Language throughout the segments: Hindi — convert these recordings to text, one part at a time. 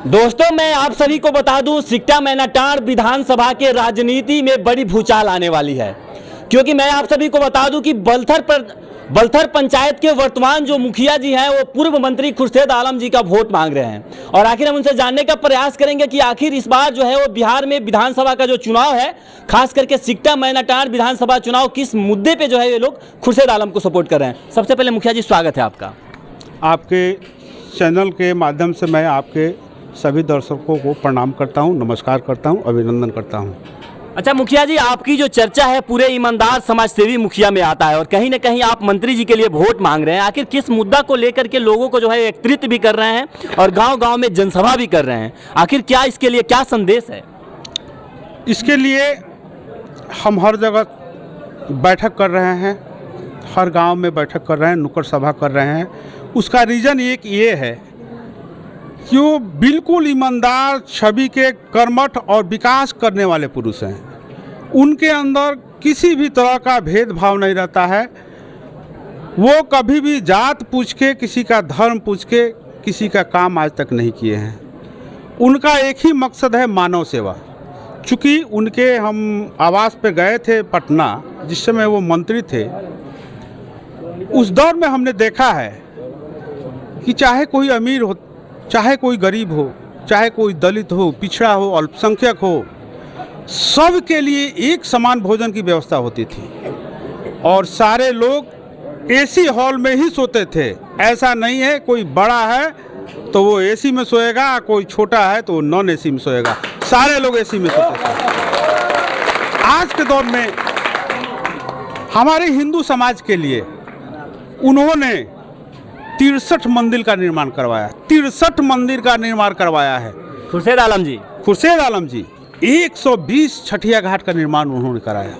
दोस्तों, मैं आप सभी को बता दूं, सिकटा मैनाटांड विधानसभा के राजनीति में बड़ी भूचाल आने वाली है। क्योंकि मैं आप सभी को बता दूं कि बलथर पंचायत के वर्तमान जो मुखिया जी हैं वो पूर्व मंत्री खुर्शीद आलम जी का वोट मांग रहे हैं। और आखिर हम उनसे जानने का प्रयास करेंगे कि आखिर इस बार जो है वो बिहार में विधानसभा का जो चुनाव है, खास करके सिकटा मैनाटांड विधानसभा चुनाव, किस मुद्दे पे जो है ये लोग खुर्शीद आलम को सपोर्ट कर रहे हैं। सबसे पहले मुखिया जी, स्वागत है आपका। आपके चैनल के माध्यम से मैं आपके सभी दर्शकों को प्रणाम करता हूं, नमस्कार करता हूं, अभिनंदन करता हूं। अच्छा मुखिया जी, आपकी जो चर्चा है पूरे ईमानदार समाजसेवी मुखिया में आता है और कहीं ना कहीं आप मंत्री जी के लिए वोट मांग रहे हैं। आखिर किस मुद्दा को लेकर के लोगों को जो है एकत्रित भी कर रहे हैं और गांव-गांव में जनसभा भी कर रहे हैं? आखिर क्या इसके लिए क्या संदेश है? इसके लिए हम हर जगह बैठक कर रहे हैं, हर गांव में बैठक कर रहे हैं, नुक्कड़ सभा कर रहे हैं। उसका रीज़न एक ये है कि वो बिल्कुल ईमानदार, छवि के, कर्मठ और विकास करने वाले पुरुष हैं। उनके अंदर किसी भी तरह का भेदभाव नहीं रहता है। वो कभी भी जात पूछ के, किसी का धर्म पूछ के किसी का काम आज तक नहीं किए हैं। उनका एक ही मकसद है, मानव सेवा। चूँकि उनके हम आवास पे गए थे पटना, जिस समय वो मंत्री थे, उस दौर में हमने देखा है कि चाहे कोई अमीर हो, चाहे कोई गरीब हो, चाहे कोई दलित हो, पिछड़ा हो, अल्पसंख्यक हो, सब के लिए एक समान भोजन की व्यवस्था होती थी और सारे लोग एसी हॉल में ही सोते थे। ऐसा नहीं है कोई बड़ा है तो वो एसी में सोएगा, कोई छोटा है तो वो नॉन एसी में सोएगा, सारे लोग एसी में सोते थे। आज के दौर में हमारे हिंदू समाज के लिए उन्होंने 63 मंदिर का निर्माण करवाया, 63 मंदिर का निर्माण करवाया है खुर्शीद आलम जी। 120 छठिया घाट का निर्माण उन्होंने कराया।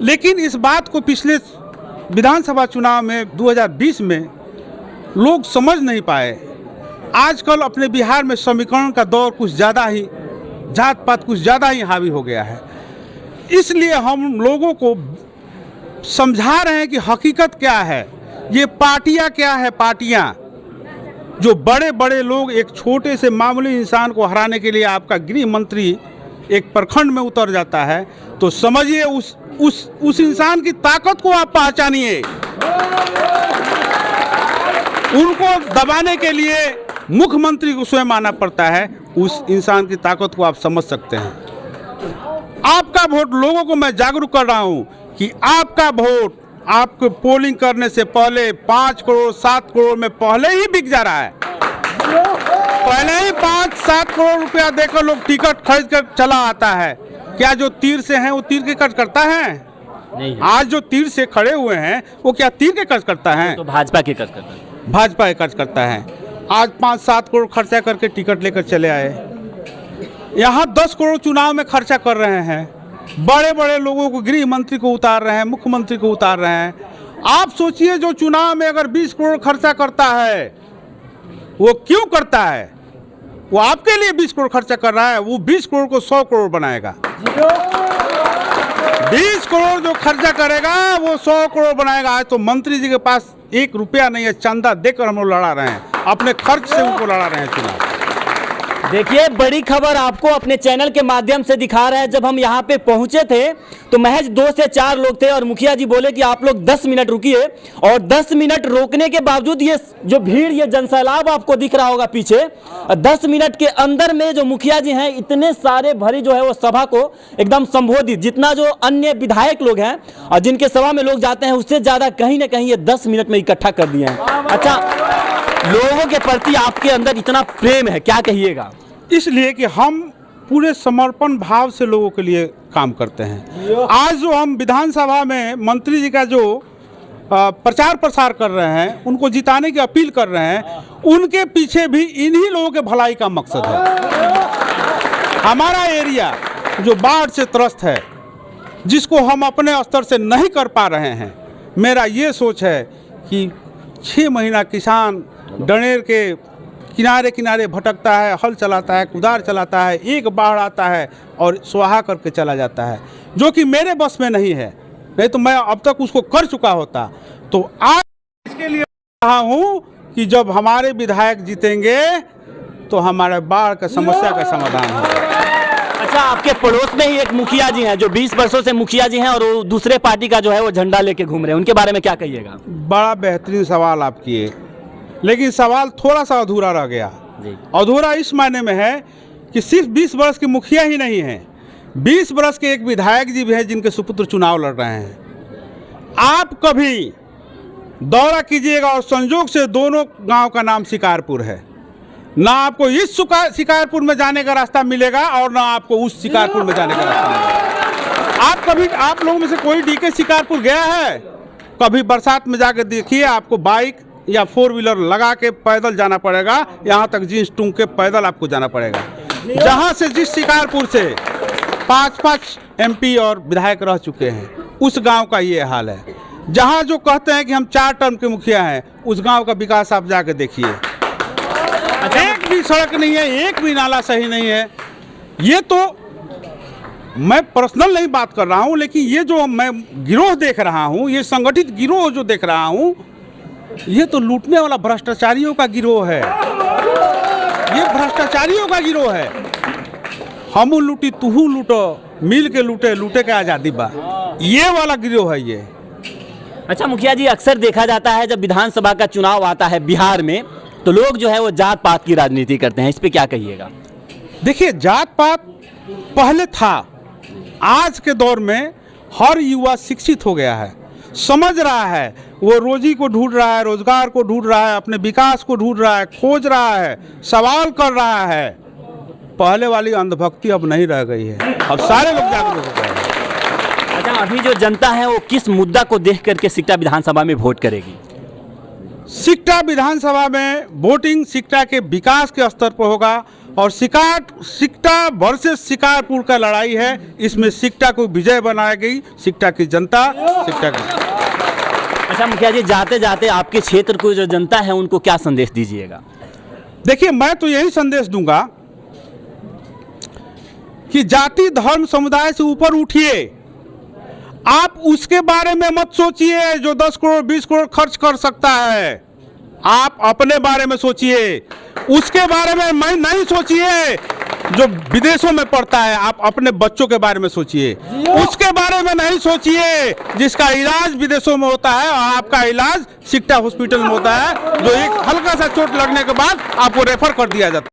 लेकिन इस बात को पिछले विधानसभा चुनाव में 2020 में लोग समझ नहीं पाए। आजकल अपने बिहार में समीकरण का दौर कुछ ज़्यादा ही, जात पात कुछ ज़्यादा ही हावी हो गया है। इसलिए हम लोगों को समझा रहे हैं कि हकीकत क्या है, ये पार्टियां क्या है। पार्टियां जो बड़े बड़े लोग, एक छोटे से मामूली इंसान को हराने के लिए आपका गृह मंत्री एक प्रखंड में उतर जाता है, तो समझिए उस इंसान की ताकत को आप पहचानिए। उनको दबाने के लिए मुख्यमंत्री को स्वयं आना पड़ता है। उस इंसान की ताकत को आप समझ सकते हैं। आपका वोट, लोगों को मैं जागरूक कर रहा हूं कि आपका वोट आपको पोलिंग करने से पहले 5 करोड़ 7 करोड़ में पहले ही बिक जा रहा है। पहले ही 5-7 करोड़ रुपया देकर लोग टिकट खरीद कर चला आता है। क्या जो तीर से हैं वो तीर के खर्च करता है? नहीं। आज जो तीर से खड़े हुए हैं वो क्या तीर के खर्च करता है? तो भाजपा के खर्च करता है। भाजपा के खर्च करता है। आज 5-7 करोड़ खर्चा करके टिकट लेकर चले आए। यहाँ 10 करोड़ चुनाव में खर्चा कर रहे हैं। बड़े बड़े लोगों को, गृह मंत्री को उतार रहे हैं, मुख्यमंत्री को उतार रहे हैं। आप सोचिए, जो चुनाव में अगर 20 करोड़ खर्चा करता है, वो क्यों करता है? वो आपके लिए 20 करोड़ खर्चा कर रहा है, वो 20 करोड़ को 100 करोड़ बनाएगा। 20 करोड़ जो खर्चा करेगा वो 100 करोड़ बनाएगा। आज तो मंत्री जी के पास 1 रुपया नहीं है, चंदा देकर हम लोग लड़ा रहे हैं, अपने खर्च से उनको लड़ा रहे हैं चुनाव। देखिए, बड़ी खबर आपको अपने चैनल के माध्यम से दिखा रहा है। जब हम यहाँ पे पहुंचे थे तो महज 2 से 4 लोग थे और मुखिया जी बोले कि आप लोग 10 मिनट रुकिए। और 10 मिनट रोकने के बावजूद ये जो भीड़, ये जनसैलाब आपको दिख रहा होगा पीछे, 10 मिनट के अंदर में जो मुखिया जी हैं, इतने सारे भरी जो है वो सभा को एकदम संबोधित, जितना जो अन्य विधायक लोग हैं और जिनके सभा में लोग जाते हैं, उससे ज़्यादा कहीं ना कहीं ये 10 मिनट में इकट्ठा कर दिए हैं। अच्छा, लोगों के प्रति आपके अंदर इतना प्रेम है, क्या कहिएगा? इसलिए कि हम पूरे समर्पण भाव से लोगों के लिए काम करते हैं। आज जो हम विधानसभा में मंत्री जी का जो प्रचार प्रसार कर रहे हैं, उनको जिताने की अपील कर रहे हैं, उनके पीछे भी इन्हीं लोगों के भलाई का मकसद है। हमारा एरिया जो बाढ़ से त्रस्त है, जिसको हम अपने स्तर से नहीं कर पा रहे हैं, मेरा ये सोच है कि 6 महीना किसान डनेर के किनारे किनारे भटकता है, हल चलाता है, कुदार चलाता है, एक बाढ़ आता है और स्वाहा करके चला जाता है, जो कि मेरे बस में नहीं है। नहीं तो मैं अब तक उसको कर चुका होता। तो आज इसके लिए कहा हूँ कि जब हमारे विधायक जीतेंगे तो हमारे बाढ़ का समस्या का समाधान होगा। अच्छा, आपके पड़ोस में ही एक मुखिया जी हैं जो 20 वर्षों से मुखिया जी हैं और वो दूसरे पार्टी का जो है वो झंडा लेके घूम रहे हैं, उनके बारे में क्या कहिएगा? बड़ा बेहतरीन सवाल आप किए, लेकिन सवाल थोड़ा सा अधूरा रह गया। अधूरा इस मायने में है कि सिर्फ 20 वर्ष के मुखिया ही नहीं हैं, 20 वर्ष के एक विधायक जी भी हैं जिनके सुपुत्र चुनाव लड़ रहे हैं। आप कभी दौरा कीजिएगा और संजोग से दोनों गांव का नाम शिकारपुर है, ना आपको इस शिकारपुर में जाने का रास्ता मिलेगा और ना आपको उस शिकारपुर में जाने का रास्ता मिलेगा। आप लोगों में से कोई डीके शिकारपुर गया है? कभी बरसात में जाकर देखिए, आपको बाइक या 4 व्हीलर लगा के पैदल जाना पड़ेगा, यहाँ तक जींस टूंग के पैदल आपको जाना पड़ेगा। जहाँ से जिस शिकारपुर से 5-5 MP और विधायक रह चुके हैं, उस गांव का ये हाल है। जहाँ जो कहते हैं कि हम 4 टर्म के मुखिया हैं, उस गांव का विकास आप जाकर देखिए। एक भी सड़क नहीं है, एक भी नाला सही नहीं है। ये तो मैं पर्सनल नहीं बात कर रहा हूँ, लेकिन ये जो मैं गिरोह देख रहा हूँ, ये संगठित गिरोह जो देख रहा हूँ, ये तो लूटने वाला भ्रष्टाचारियों का गिरोह है। ये भ्रष्टाचारियों का गिरोह है। हमू लूटी तुहू लूटो, मिल के लूटे, लूटे के आज़ादी बा, ये वाला गिरोह है ये। अच्छा मुखिया जी, अक्सर देखा जाता है जब विधानसभा का चुनाव आता है बिहार में, तो लोग जो है वो जात पात की राजनीति करते हैं, इस पे क्या कहिएगा? देखिए, जात पात पहले था, आज के दौर में हर युवा शिक्षित हो गया है, समझ रहा है, वो रोजी को ढूंढ रहा है, रोजगार को ढूंढ रहा है, अपने विकास को ढूंढ रहा है, खोज रहा है, सवाल कर रहा है। पहले वाली अंधभक्ति अब नहीं रह गई है, अब सारे लोग जागरूक हो गए हैं। अच्छा, अभी जो जनता है वो किस मुद्दा को देख करके सिकटा विधानसभा में वोट करेगी? सिकटा विधानसभा में वोटिंग सिकटा के विकास के स्तर पर होगा और सिकटा वर्सेस शिकारपुर का लड़ाई है। इसमें सिकटा को विजय बनाएगी सिकटा की जनता, सिकटा की। अच्छा मुखिया जी, जाते जाते आपके क्षेत्र को जो जनता है उनको क्या संदेश दीजिएगा? देखिए, मैं तो यही संदेश दूंगा कि जाति धर्म समुदाय से ऊपर उठिए। आप उसके बारे में मत सोचिए जो 10 करोड़ 20 करोड़ खर्च कर सकता है, आप अपने बारे में सोचिए। उसके बारे में मैं नहीं सोचिए जो विदेशों में पढ़ता है, आप अपने बच्चों के बारे में सोचिए। उसके बारे में नहीं सोचिए जिसका इलाज विदेशों में होता है और आपका इलाज सिकटा हॉस्पिटल में होता है, जो एक हल्का सा चोट लगने के बाद आपको रेफर कर दिया जाता है।